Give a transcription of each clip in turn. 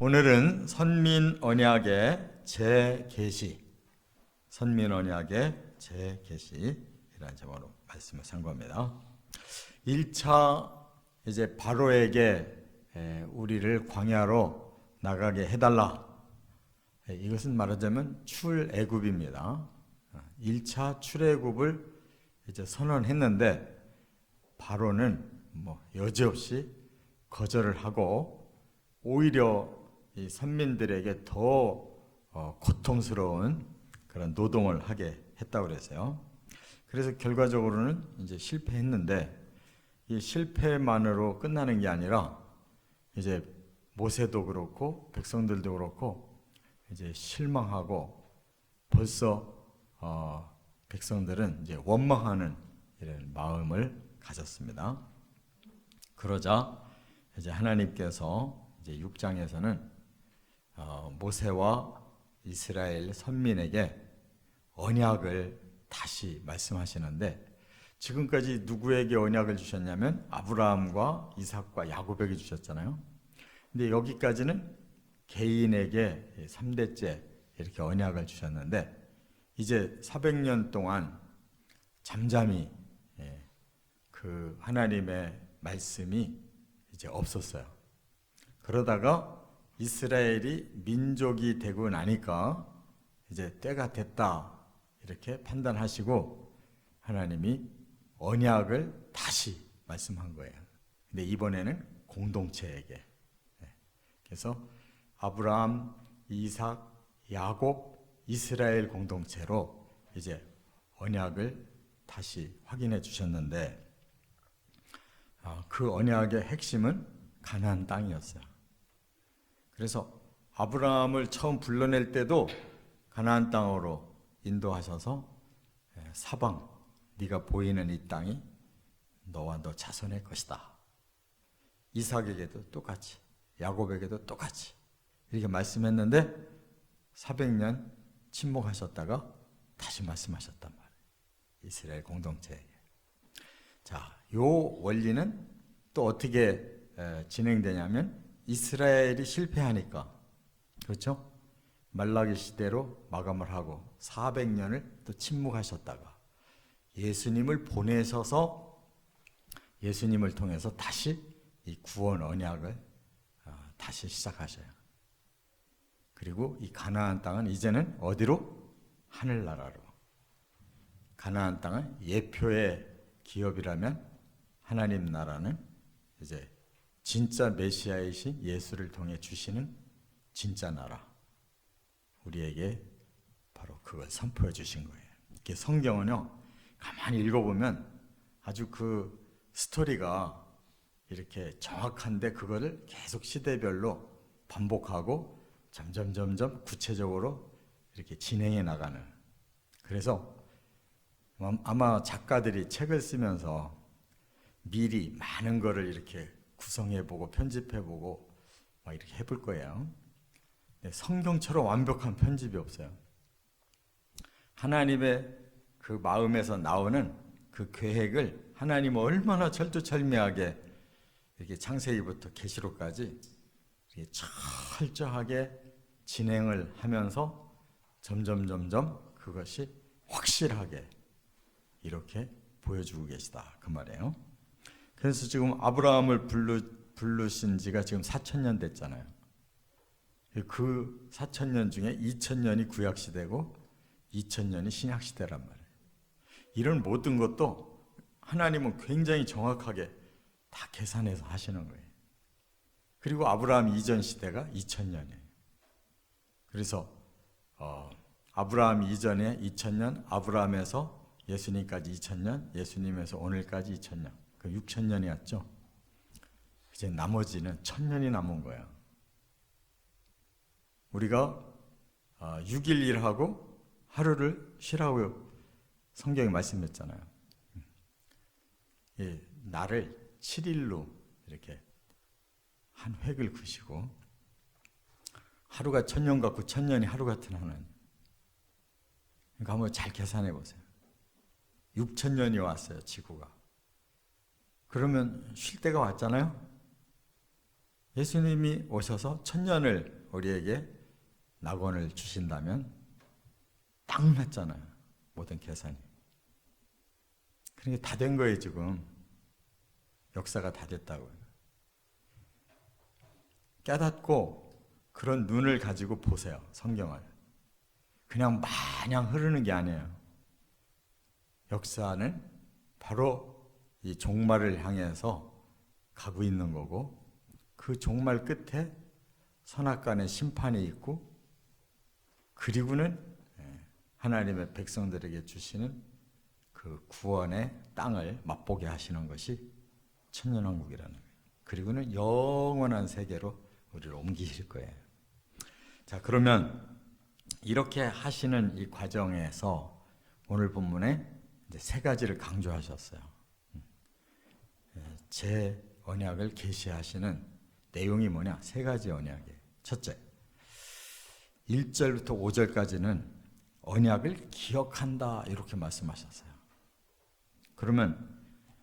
오늘은 선민언약의 재계시, 선민언약의 재계시라는 제목으로 말씀을 상고합니다. 1차 이제 바로에게 우리를 광야로 나가게 해달라. 이것은 말하자면 출애굽입니다. 1차 출애굽을 이제 선언했는데 바로는 여지없이 거절을 하고 오히려 이 선민들에게 더 고통스러운 그런 노동을 하게 했다고 그랬어요. 그래서 결과적으로는 이제 실패했는데 이 실패만으로 끝나는 게 아니라 이제 모세도 그렇고 백성들도 그렇고 이제 실망하고 벌써 백성들은 이제 원망하는 이런 마음을 가졌습니다. 그러자 이제 하나님께서 이제 6장에서는 모세와 이스라엘 선민에게 언약을 다시 말씀하시는데 지금까지 누구에게 언약을 주셨냐면 아브라함과 이삭과 야곱에게 주셨잖아요. 근데 여기까지는 개인에게 3대째 이렇게 언약을 주셨는데 이제 400년 동안 잠잠히 그 하나님의 말씀이 이제 없었어요. 그러다가 이스라엘이 민족이 되고 나니까 이제 때가 됐다 이렇게 판단하시고 하나님이 언약을 다시 말씀한 거예요. 근데 이번에는 공동체에게. 그래서 아브라함, 이삭, 야곱, 이스라엘 공동체로 이제 언약을 다시 확인해 주셨는데 그 언약의 핵심은 가나안 땅이었어요. 그래서 아브라함을 처음 불러낼 때도 가나안 땅으로 인도하셔서 사방 네가 보이는 이 땅이 너와 너 자손의 것이다. 이삭에게도 똑같이 야곱에게도 똑같이 이렇게 말씀했는데 400년 침묵하셨다가 다시 말씀하셨단 말이에요. 이스라엘 공동체에게. 자, 요 원리는 또 어떻게 진행되냐면 이스라엘이 실패하니까 그렇죠? 말라기 시대로 마감을 하고 400년을 또 침묵하셨다가 예수님을 보내셔서 예수님을 통해서 다시 이 구원 언약을 다시 시작하셔요. 그리고 이 가나안 땅은 이제는 어디로? 하늘나라로. 가나안 땅은 예표의 기업이라면 하나님 나라는 이제 진짜 메시아이신 예수를 통해 주시는 진짜 나라. 우리에게 바로 그걸 선포해 주신 거예요. 이렇게 성경은요, 가만히 읽어보면 아주 그 스토리가 이렇게 정확한데 그거를 계속 시대별로 반복하고 점점 구체적으로 이렇게 진행해 나가는. 그래서 아마 작가들이 책을 쓰면서 미리 많은 거를 이렇게 구성해보고 편집해보고 막 이렇게 해볼 거예요. 성경처럼 완벽한 편집이 없어요. 하나님의 그 마음에서 나오는 그 계획을 하나님은 얼마나 철두철미하게 이렇게 창세기부터 계시록까지 이렇게 철저하게 진행을 하면서 점점 그것이 확실하게 이렇게 보여주고 계시다 그 말이에요. 그래서 지금 아브라함을 부르신 지가 지금 4,000년 됐잖아요. 그 4,000년 중에 2,000년이 구약시대고 2,000년이 신약시대란 말이에요. 이런 모든 것도 하나님은 굉장히 정확하게 다 계산해서 하시는 거예요. 그리고 아브라함 이전 시대가 2,000년이에요. 그래서 아브라함 이전에 2,000년, 아브라함에서 예수님까지 2,000년, 예수님에서 오늘까지 2,000년, 그 6,000년이었죠. 이제 나머지는 1,000년이 남은 거예요. 우리가 6일 일하고 하루를 쉬라고 성경이 말씀했잖아요. 날을 7일로 이렇게 한 획을 그시고 하루가 1,000년 같고 1,000년이 하루 같은 하나님. 그러니까 한번 잘 계산해 보세요. 6,000년이 왔어요, 지구가. 그러면 쉴 때가 왔잖아요. 예수님이 오셔서 천년을 우리에게 낙원을 주신다면 딱 맞잖아요. 모든 계산이. 그러니까 다 된 거예요, 지금. 역사가 다 됐다고요. 깨닫고 그런 눈을 가지고 보세요, 성경을. 그냥 마냥 흐르는 게 아니에요. 역사는 바로 이 종말을 향해서 가고 있는 거고, 그 종말 끝에 선악간의 심판이 있고, 그리고는 하나님의 백성들에게 주시는 그 구원의 땅을 맛보게 하시는 것이 천년왕국이라는 거예요. 그리고는 영원한 세계로 우리를 옮기실 거예요. 자, 그러면 이렇게 하시는 이 과정에서 오늘 본문에 이제 세 가지를 강조하셨어요. 제 언약을 계시하시는 내용이 뭐냐? 세 가지 언약이에요. 첫째, 1절부터 5절까지는 언약을 기억한다 이렇게 말씀하셨어요. 그러면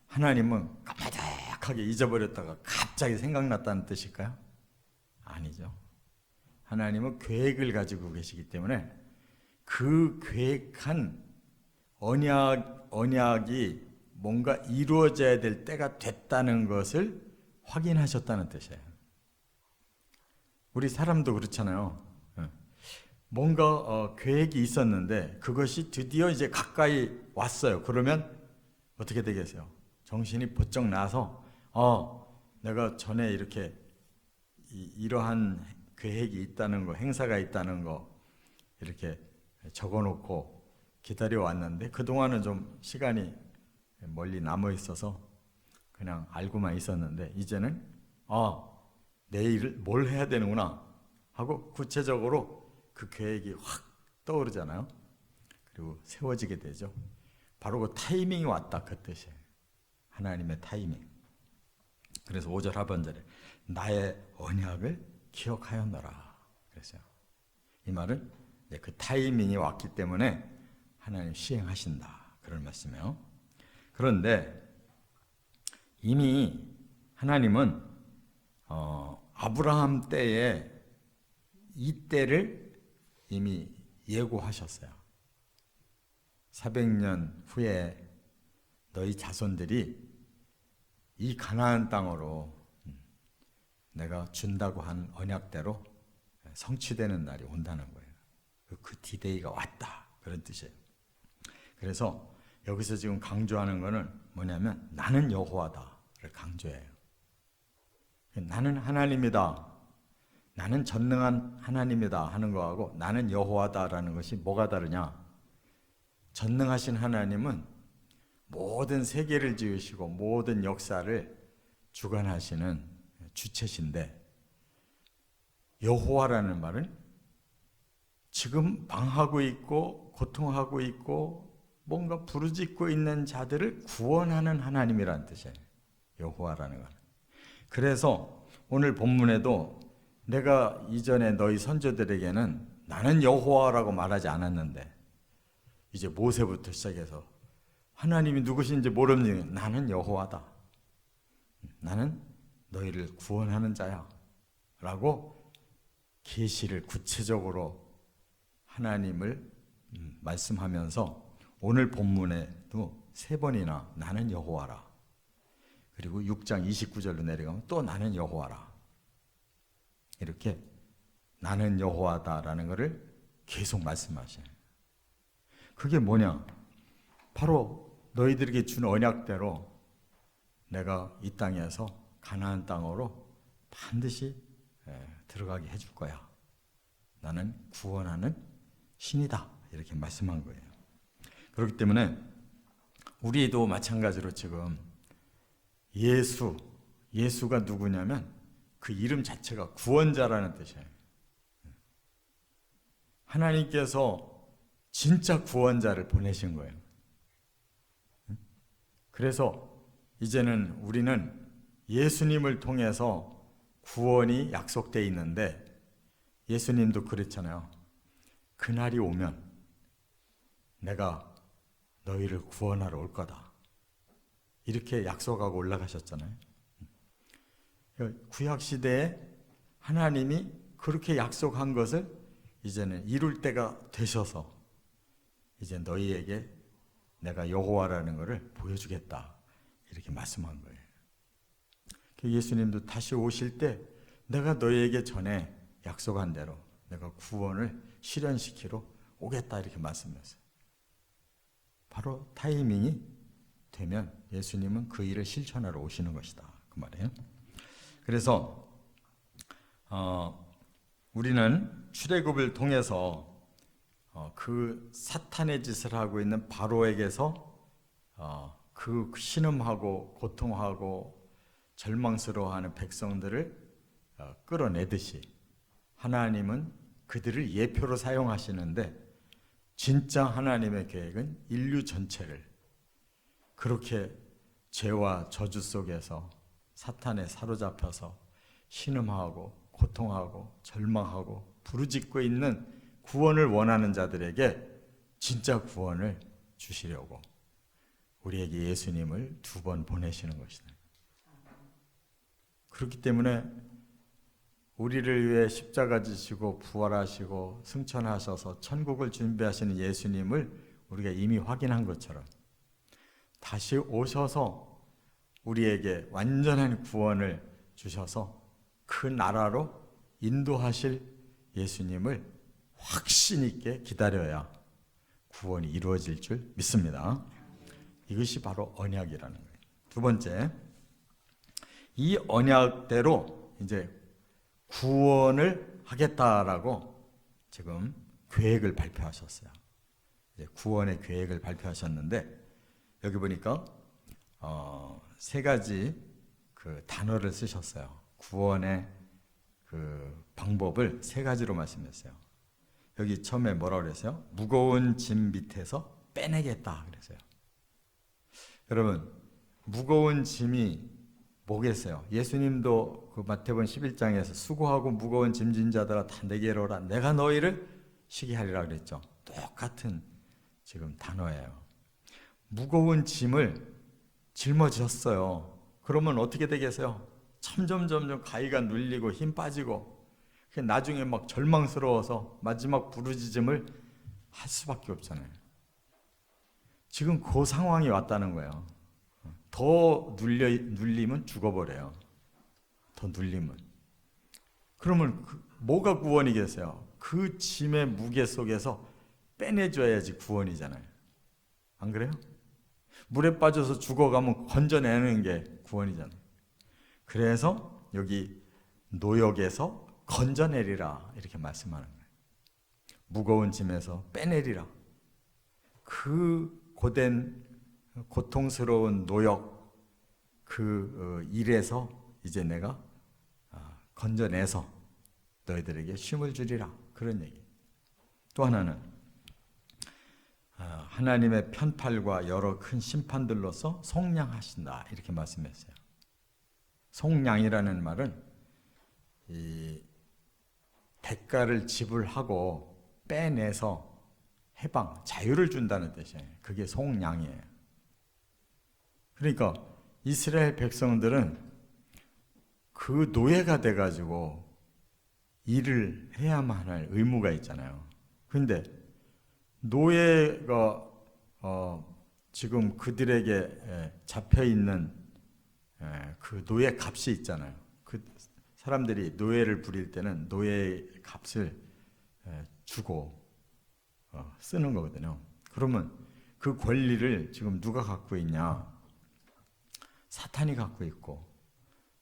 하나님은 까마득하게 잊어버렸다가 갑자기 생각났다는 뜻일까요? 아니죠. 하나님은 계획을 가지고 계시기 때문에 그 계획한 언약이 뭔가 이루어져야 될 때가 됐다는 것을 확인하셨다는 뜻이에요. 우리 사람도 그렇잖아요. 뭔가 계획이 있었는데 그것이 드디어 이제 가까이 왔어요. 그러면 어떻게 되겠어요? 정신이 번쩍 나서 내가 전에 이렇게 이러한 계획이 있다는 거, 행사가 있다는 거 이렇게 적어놓고 기다려왔는데 그동안은 좀 시간이 멀리 남아 있어서 그냥 알고만 있었는데 이제는 내일 뭘 해야 되는구나 하고 구체적으로 그 계획이 확 떠오르잖아요. 그리고 세워지게 되죠. 바로 그 타이밍이 왔다 그 뜻이에요. 하나님의 타이밍. 그래서 5절 하반절에 나의 언약을 기억하였노라 그랬어요. 이 말은 그 타이밍이 왔기 때문에 하나님 시행하신다 그런 말씀이에요. 그런데 이미 하나님은 아브라함 때에 이 때를 이미 예고하셨어요. 400년 후에 너희 자손들이 이 가나안 땅으로 내가 준다고 한 언약대로 성취되는 날이 온다는 거예요. 그 디데이가 왔다 그런 뜻이에요. 그래서 여기서 지금 강조하는 거는 뭐냐면 나는 여호와다를 강조해요. 나는 하나님이다, 나는 전능한 하나님이다 하는 거하고 나는 여호와다라는 것이 뭐가 다르냐? 전능하신 하나님은 모든 세계를 지으시고 모든 역사를 주관하시는 주체신데, 여호와라는 말은 지금 방하고 있고 고통하고 있고 뭔가 부르짖고 있는 자들을 구원하는 하나님이라는 뜻이에요. 여호와라는 건. 그래서 오늘 본문에도 내가 이전에 너희 선조들에게는 나는 여호와라고 말하지 않았는데 이제 모세부터 시작해서 하나님이 누구신지 모르니 나는 여호와다, 나는 너희를 구원하는 자야 라고 계시를 구체적으로 하나님을 말씀하면서 오늘 본문에도 3번이나 나는 여호와라, 그리고 6장 29절로 내려가면 또 나는 여호와라, 이렇게 나는 여호와다라는 것을 계속 말씀하셔요. 그게 뭐냐? 바로 너희들에게 준 언약대로 내가 이 땅에서 가나안 땅으로 반드시 들어가게 해줄 거야. 나는 구원하는 신이다. 이렇게 말씀한 거예요. 그렇기 때문에 우리도 마찬가지로 지금 예수가 누구냐면 그 이름 자체가 구원자라는 뜻이에요. 하나님께서 진짜 구원자를 보내신 거예요. 그래서 이제는 우리는 예수님을 통해서 구원이 약속되어 있는데 예수님도 그랬잖아요. 그날이 오면 내가 너희를 구원하러 올 거다. 이렇게 약속하고 올라가셨잖아요. 구약 시대에 하나님이 그렇게 약속한 것을 이제는 이룰 때가 되셔서 이제 너희에게 내가 여호와라는 것을 보여주겠다 이렇게 말씀한 거예요. 예수님도 다시 오실 때 내가 너희에게 전에 약속한 대로 내가 구원을 실현시키러 오겠다 이렇게 말씀했어요. 바로 타이밍이 되면 예수님은 그 일을 실천하러 오시는 것이다 그 말이에요. 그래서 우리는 출애굽을 통해서 그 사탄의 짓을 하고 있는 바로에게서 그 신음하고 고통하고 절망스러워하는 백성들을 끌어내듯이 하나님은 그들을 예표로 사용하시는데 진짜 하나님의 계획은 인류 전체를 그렇게 죄와 저주 속에서 사탄에 사로잡혀서 신음하고 고통하고 절망하고 부르짖고 있는 구원을 원하는 자들에게 진짜 구원을 주시려고 우리에게 예수님을 2번 보내시는 것이다. 그렇기 때문에 우리를 위해 십자가 지시고 부활하시고 승천하셔서 천국을 준비하시는 예수님을 우리가 이미 확인한 것처럼 다시 오셔서 우리에게 완전한 구원을 주셔서 그 나라로 인도하실 예수님을 확신 있게 기다려야 구원이 이루어질 줄 믿습니다. 이것이 바로 언약이라는 거예요. 2번째, 이 언약대로 이제 구원을 하겠다라고 지금 계획을 발표하셨어요. 이제 구원의 계획을 발표하셨는데 여기 보니까 3가지 그 단어를 쓰셨어요. 구원의 그 방법을 3가지로 말씀했어요. 여기 처음에 뭐라고 그랬어요? 무거운 짐 밑에서 빼내겠다 그랬어요. 여러분, 무거운 짐이 뭐겠어요? 예수님도 그 마태복음 11장에서 수고하고 무거운 짐진 자들아 다 내게로 오라 내가 너희를 쉬게 하리라 그랬죠. 똑같은 지금 단어예요. 무거운 짐을 짊어졌어요. 그러면 어떻게 되겠어요? 점점 가위가 눌리고 힘 빠지고 나중에 막 절망스러워서 마지막 부르짖음을 할 수밖에 없잖아요. 지금 그 상황이 왔다는 거예요. 더 눌리면 죽어버려요. 더 눌리면. 그러면 뭐가 구원이겠어요? 그 짐의 무게 속에서 빼내줘야지 구원이잖아요. 안 그래요? 물에 빠져서 죽어가면 건져내는 게 구원이잖아요. 그래서 여기 노역에서 건져내리라 이렇게 말씀하는 거예요. 무거운 짐에서 빼내리라. 그 고된 고통스러운 노역 그 일에서 이제 내가 건져내서 너희들에게 쉼을 주리라 그런 얘기. 또 하나는 하나님의 편팔과 여러 큰 심판들로서 속량하신다 이렇게 말씀했어요. 속량이라는 말은 이 대가를 지불하고 빼내서 해방, 자유를 준다는 뜻이에요. 그게 속량이에요. 그러니까 이스라엘 백성들은 그 노예가 돼가지고 일을 해야만 할 의무가 있잖아요. 그런데 노예가 지금 그들에게 잡혀있는 그 노예 값이 있잖아요. 그 사람들이 노예를 부릴 때는 노예 값을 주고 쓰는 거거든요. 그러면 그 권리를 지금 누가 갖고 있냐? 사탄이 갖고 있고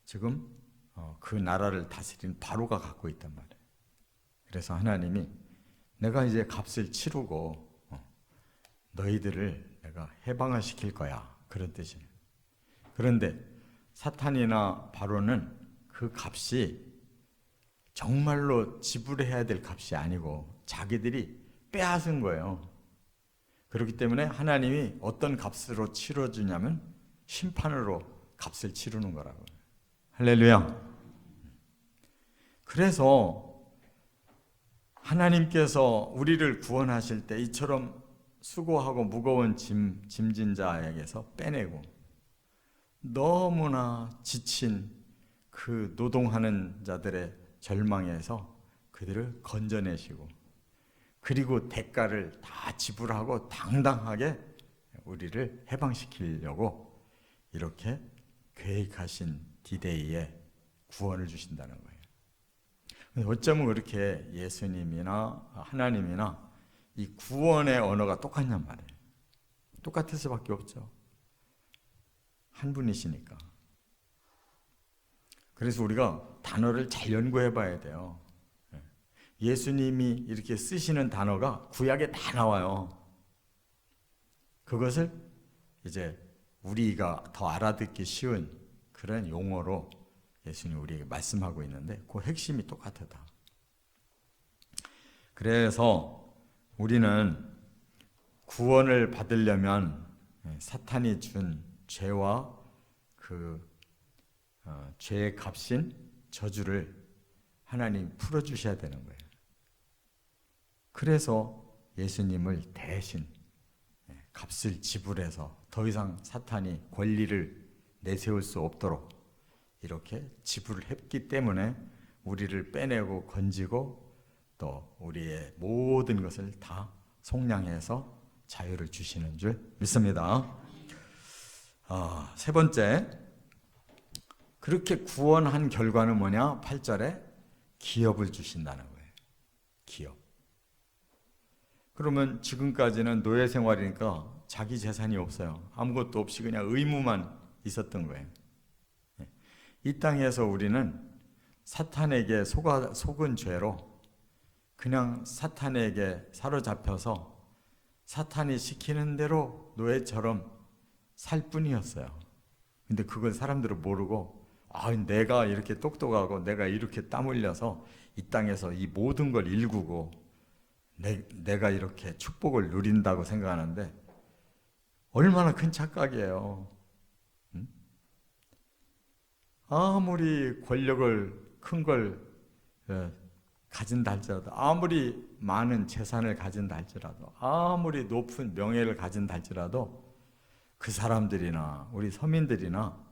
지금 그 나라를 다스리는 바로가 갖고 있단 말이에요. 그래서 하나님이 내가 이제 값을 치르고 너희들을 내가 해방을 시킬 거야 그런 뜻이에요. 그런데 사탄이나 바로는 그 값이 정말로 지불해야 될 값이 아니고 자기들이 빼앗은 거예요. 그렇기 때문에 하나님이 어떤 값으로 치러주냐면 심판으로 값을 치르는 거라고요. 할렐루야. 그래서 하나님께서 우리를 구원하실 때 이처럼 수고하고 무거운 짐진 자에게서 빼내고 너무나 지친 그 노동하는 자들의 절망에서 그들을 건져내시고, 그리고 대가를 다 지불하고 당당하게 우리를 해방시키려고 이렇게 계획하신 디데이에 구원을 주신다는 거예요. 어쩌면 그렇게 예수님이나 하나님이나 이 구원의 언어가 똑같냔 말이에요. 똑같을 수밖에 없죠. 한 분이시니까. 그래서 우리가 단어를 잘 연구해 봐야 돼요. 예수님이 이렇게 쓰시는 단어가 구약에 다 나와요. 그것을 이제 우리가 더 알아듣기 쉬운 그런 용어로 예수님이 우리에게 말씀하고 있는데 그 핵심이 똑같다. 그래서 우리는 구원을 받으려면 사탄이 준 죄와 그 죄의 값인 저주를 하나님 풀어주셔야 되는 거예요. 그래서 예수님을 대신 값을 지불해서 더 이상 사탄이 권리를 내세울 수 없도록 이렇게 지불을 했기 때문에 우리를 빼내고 건지고 또 우리의 모든 것을 다 속량해서 자유를 주시는 줄 믿습니다. 세 번째, 그렇게 구원한 결과는 뭐냐? 8절에 기업을 주신다는 거예요. 기업. 그러면 지금까지는 노예 생활이니까 자기 재산이 없어요. 아무것도 없이 그냥 의무만 있었던 거예요. 이 땅에서 우리는 사탄에게 속은 죄로 그냥 사탄에게 사로잡혀서 사탄이 시키는 대로 노예처럼 살 뿐이었어요. 근데 그걸 사람들은 모르고 내가 이렇게 똑똑하고 내가 이렇게 땀 흘려서 이 땅에서 이 모든 걸 일구고 내가 이렇게 축복을 누린다고 생각하는데 얼마나 큰 착각이에요. 아무리 권력을 큰 걸 가진다 할지라도, 아무리 많은 재산을 가진다 할지라도, 아무리 높은 명예를 가진다 할지라도 그 사람들이나 우리 서민들이나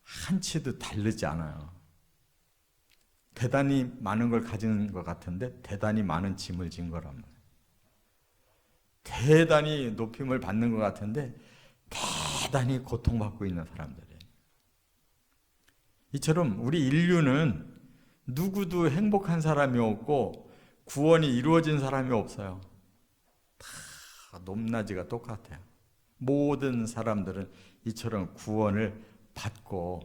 한치도 다르지 않아요. 대단히 많은 걸 가진 것 같은데 대단히 많은 짐을 진 거랍니다. 대단히 높임을 받는 것 같은데 대단히 고통받고 있는 사람들이에요. 이처럼 우리 인류는 누구도 행복한 사람이 없고 구원이 이루어진 사람이 없어요. 다 높낮이가 똑같아요. 모든 사람들은 이처럼 구원을 받고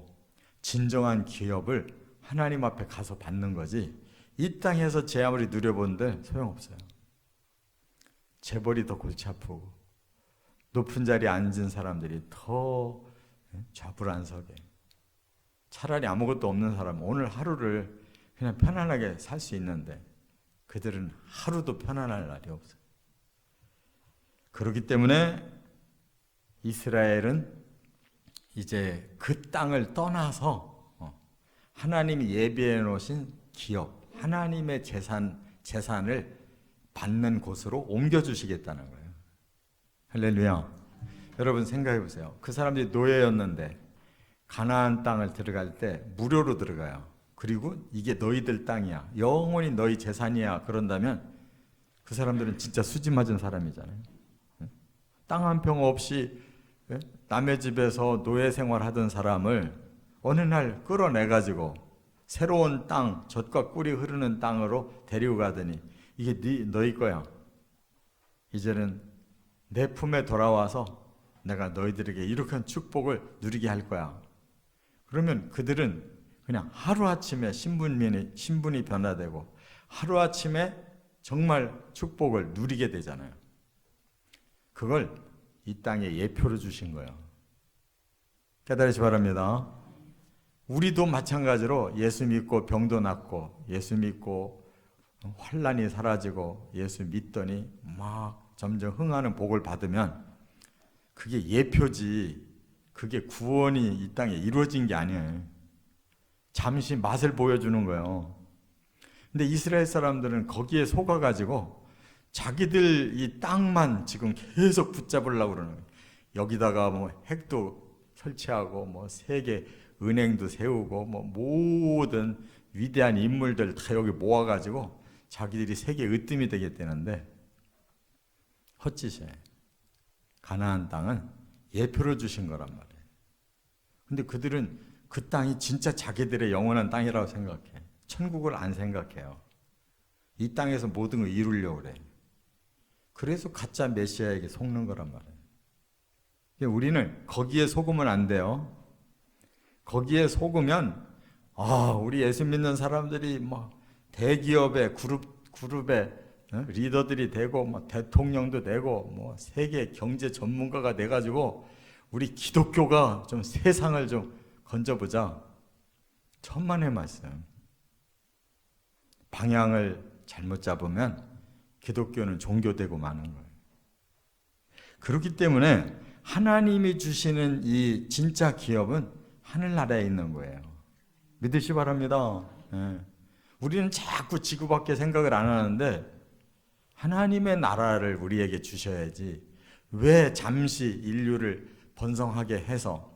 진정한 기업을 하나님 앞에 가서 받는 거지, 이 땅에서 제 아무리 누려본들 소용없어요. 재벌이 더 골치 아프고 높은 자리에 앉은 사람들이 더 좌불안석에, 차라리 아무것도 없는 사람은 오늘 하루를 그냥 편안하게 살 수 있는데 그들은 하루도 편안할 날이 없어요. 그렇기 때문에 이스라엘은 이제 그 땅을 떠나서 하나님이 예비해 놓으신 기업, 하나님의 재산을 받는 곳으로 옮겨주시겠다는 거예요. 할렐루야. 여러분 생각해 보세요. 그 사람들이 노예였는데 가나안 땅을 들어갈 때 무료로 들어가요. 그리고 이게 너희들 땅이야, 영원히 너희 재산이야, 그런다면 그 사람들은 진짜 수지 맞은 사람이잖아요. 땅 한 평 없이 남의 집에서 노예 생활하던 사람을 어느 날 끌어내가지고 새로운 땅, 젖과 꿀이 흐르는 땅으로 데리고 가더니 이게 너희 거야. 이제는 내 품에 돌아와서 내가 너희들에게 이렇게 축복을 누리게 할 거야. 그러면 그들은 그냥 하루아침에 신분이 변화되고 하루아침에 정말 축복을 누리게 되잖아요. 그걸 이 땅에 예표로 주신 거예요. 깨달으시 바랍니다. 우리도 마찬가지로 예수 믿고 병도 낫고 예수 믿고 환난이 사라지고 예수 믿더니 막 점점 흥하는 복을 받으면 그게 예표지, 그게 구원이 이 땅에 이루어진 게 아니에요. 잠시 맛을 보여주는 거예요. 근데 이스라엘 사람들은 거기에 속아가지고 자기들 이 땅만 지금 계속 붙잡으려고 그러는 거예요. 여기다가 뭐 핵도 설치하고 뭐 세계 은행도 세우고 뭐 모든 위대한 인물들 다 여기 모아가지고 자기들이 세계 으뜸이 되겠다는데 헛짓이에요. 가나안 땅은 예표로 주신 거란 말이에요. 근데 그들은 그 땅이 진짜 자기들의 영원한 땅이라고 생각해. 천국을 안 생각해요. 이 땅에서 모든 걸 이루려고 그래. 그래서 가짜 메시아에게 속는 거란 말이에요. 우리는 거기에 속으면 안 돼요. 거기에 속으면 우리 예수 믿는 사람들이 뭐 대기업의 그룹의 리더들이 되고 뭐 대통령도 되고 뭐 세계 경제 전문가가 돼 가지고 우리 기독교가 좀 세상을 좀 건져보자. 천만의 말씀. 방향을 잘못 잡으면 기독교는 종교되고 마는 거예요. 그렇기 때문에 하나님이 주시는 이 진짜 기업은 하늘나라에 있는 거예요. 믿으시 바랍니다. 우리는 자꾸 지구밖에 생각을 안 하는데 하나님의 나라를 우리에게 주셔야지 왜 잠시 인류를 번성하게 해서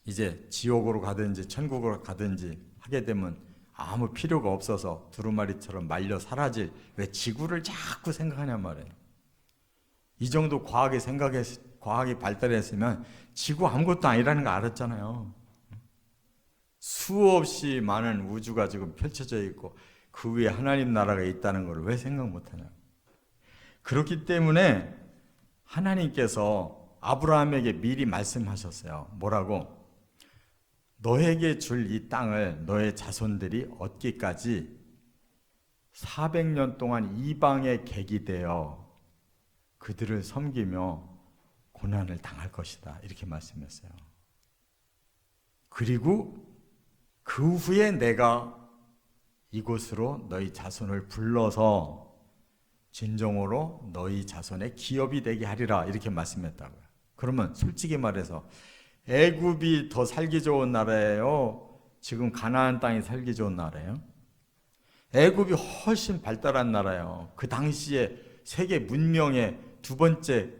이제 지옥으로 가든지 천국으로 가든지 하게 되면 아무 필요가 없어서 두루마리처럼 말려 사라질 왜 지구를 자꾸 생각하냔 말이에요. 이 정도 과학이 발달했으면 지구 아무것도 아니라는 거 알았잖아요. 수없이 많은 우주가 지금 펼쳐져 있고 그 위에 하나님 나라가 있다는 걸 왜 생각 못하냐. 그렇기 때문에 하나님께서 아브라함에게 미리 말씀하셨어요. 뭐라고? 너에게 줄 이 땅을 너의 자손들이 얻기까지 400년 동안 이방의 객이 되어 그들을 섬기며 고난을 당할 것이다. 이렇게 말씀했어요. 그리고 그 후에 내가 이곳으로 너희 자손을 불러서 진정으로 너희 자손의 기업이 되게 하리라. 이렇게 말씀했다고요. 그러면 솔직히 말해서 애굽이 더 살기 좋은 나라예요? 지금 가나안 땅이 살기 좋은 나라예요? 애굽이 훨씬 발달한 나라예요. 그 당시에 세계 문명의 두 번째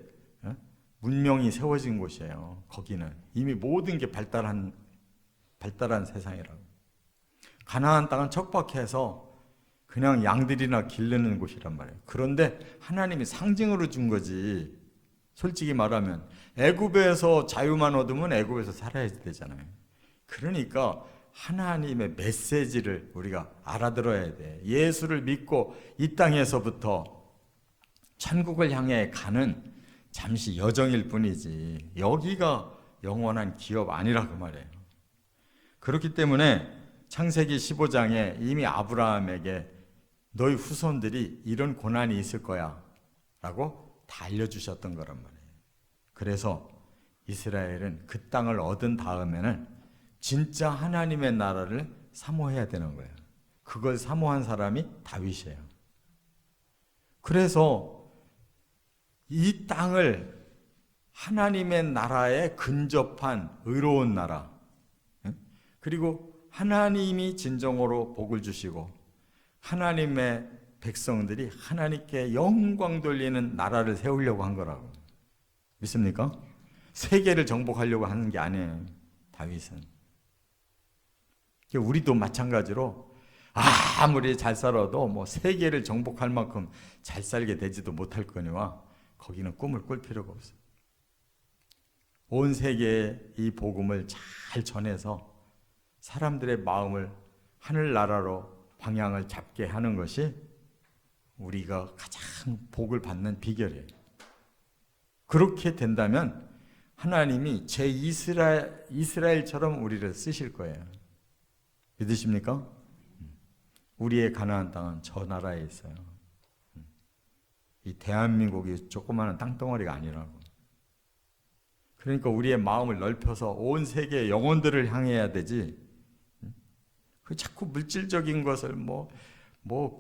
문명이 세워진 곳이에요. 거기는 이미 모든 게 발달한 세상이라고. 가나안 땅은 척박해서 그냥 양들이나 기르는 곳이란 말이에요. 그런데 하나님이 상징으로 준 거지. 솔직히 말하면 애굽에서 자유만 얻으면 애굽에서 살아야 되잖아요. 그러니까 하나님의 메시지를 우리가 알아들어야 돼. 예수를 믿고 이 땅에서부터 천국을 향해 가는 잠시 여정일 뿐이지 여기가 영원한 기업 아니라 그 말이에요. 그렇기 때문에 창세기 15장에 이미 아브라함에게 너희 후손들이 이런 고난이 있을 거야 라고 다 알려주셨던 거란 말이에요. 그래서 이스라엘은 그 땅을 얻은 다음에는 진짜 하나님의 나라를 사모해야 되는 거예요. 그걸 사모한 사람이 다윗이에요. 그래서 이 땅을 하나님의 나라에 근접한 의로운 나라, 그리고 하나님이 진정으로 복을 주시고 하나님의 백성들이 하나님께 영광 돌리는 나라를 세우려고 한 거라고. 믿습니까? 세계를 정복하려고 하는 게 아니에요. 다윗은. 우리도 마찬가지로 아무리 잘 살아도 뭐 세계를 정복할 만큼 잘 살게 되지도 못할 거니와 거기는 꿈을 꿀 필요가 없어요. 온 세계에 이 복음을 잘 전해서 사람들의 마음을 하늘나라로 방향을 잡게 하는 것이 우리가 가장 복을 받는 비결이에요. 그렇게 된다면 하나님이 제 이스라엘처럼 우리를 쓰실 거예요. 믿으십니까? 우리의 가나안 땅은 저 나라에 있어요. 이 대한민국이 조그마한 땅덩어리가 아니라고. 그러니까 우리의 마음을 넓혀서 온 세계의 영혼들을 향해야 되지. 그 자꾸 물질적인 것을 뭐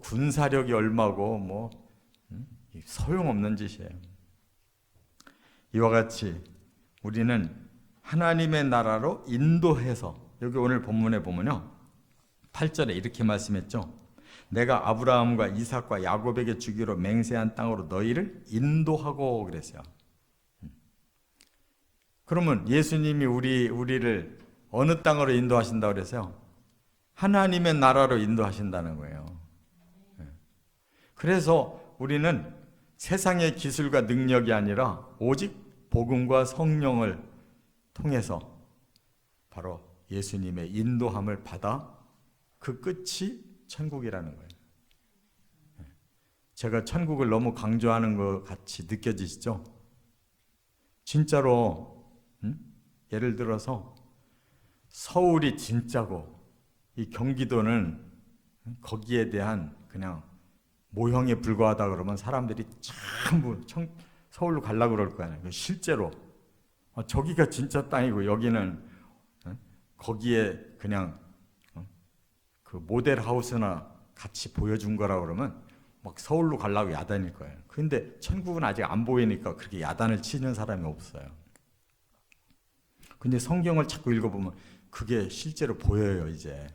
군사력이 얼마고 소용없는 짓이에요. 이와 같이 우리는 하나님의 나라로 인도해서 여기 오늘 본문에 보면요. 8절에 이렇게 말씀했죠. 내가 아브라함과 이삭과 야곱에게 주기로 맹세한 땅으로 너희를 인도하고 그랬어요. 그러면 예수님이 우리를 어느 땅으로 인도하신다고 그래서요? 하나님의 나라로 인도하신다는 거예요. 그래서 우리는 세상의 기술과 능력이 아니라 오직 복음과 성령을 통해서 바로 예수님의 인도함을 받아 그 끝이 천국이라는 거예요. 제가 천국을 너무 강조하는 것 같이 느껴지시죠? 진짜로 예를 들어서 서울이 진짜고 이 경기도는 거기에 대한 그냥 모형에 불과하다 그러면 사람들이 전부 서울로 가려고 그럴 거예요. 실제로 저기가 진짜 땅이고 여기는 거기에 그냥 그 모델 하우스나 같이 보여준 거라 그러면 막 서울로 가려고 야단일 거예요. 근데 천국은 아직 안 보이니까 그렇게 야단을 치는 사람이 없어요. 근데 성경을 자꾸 읽어보면 그게 실제로 보여요. 이제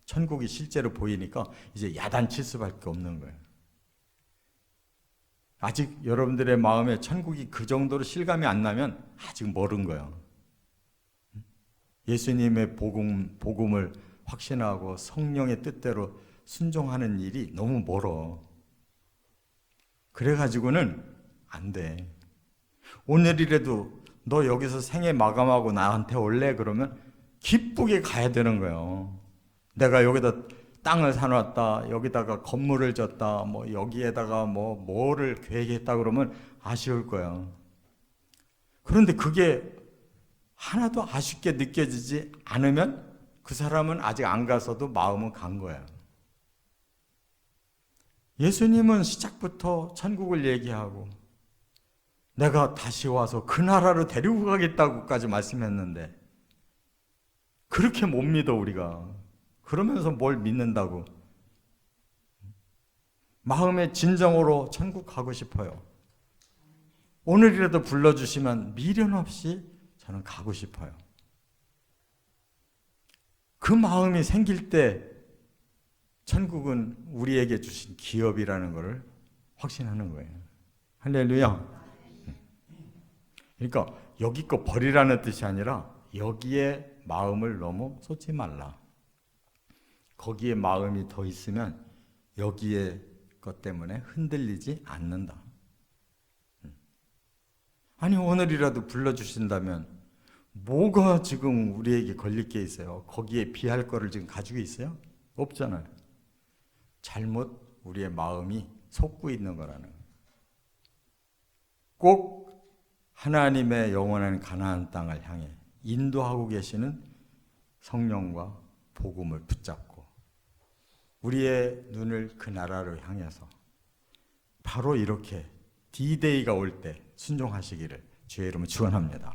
천국이 실제로 보이니까 이제 야단 칠 수밖에 없는 거예요. 아직 여러분들의 마음에 천국이 그 정도로 실감이 안 나면 아직 멀은 거예요. 예수님의 복음을 확신하고 성령의 뜻대로 순종하는 일이 너무 멀어. 그래가지고는 안 돼. 오늘이라도 너 여기서 생애 마감하고 나한테 올래? 그러면 기쁘게 가야 되는 거예요. 내가 여기다 땅을 사놨다, 여기다가 건물을 졌다, 뭐 여기에다가 뭐를 계획했다 그러면 아쉬울 거예요. 그런데 그게 하나도 아쉽게 느껴지지 않으면 그 사람은 아직 안 가서도 마음은 간 거예요. 예수님은 시작부터 천국을 얘기하고 내가 다시 와서 그 나라로 데리고 가겠다고까지 말씀했는데 그렇게 못 믿어 우리가. 그러면서 뭘 믿는다고. 마음의 진정으로 천국 가고 싶어요. 오늘이라도 불러주시면 미련 없이 저는 가고 싶어요. 그 마음이 생길 때 천국은 우리에게 주신 기업이라는 것을 확신하는 거예요. 할렐루야. 그러니까 여기 거 버리라는 뜻이 아니라 여기에 마음을 너무 쏟지 말라. 거기에 마음이 더 있으면 여기에 것 때문에 흔들리지 않는다. 아니 오늘이라도 불러주신다면 뭐가 지금 우리에게 걸릴 게 있어요? 거기에 비할 거를 지금 가지고 있어요? 없잖아요. 잘못 우리의 마음이 솟고 있는 거라는 거예요. 꼭 하나님의 영원한 가나안 땅을 향해 인도하고 계시는 성령과 복음을 붙잡고 우리의 눈을 그 나라로 향해서 바로 이렇게 D-Day가 올 때 순종하시기를 주의 이름으로 축원합니다.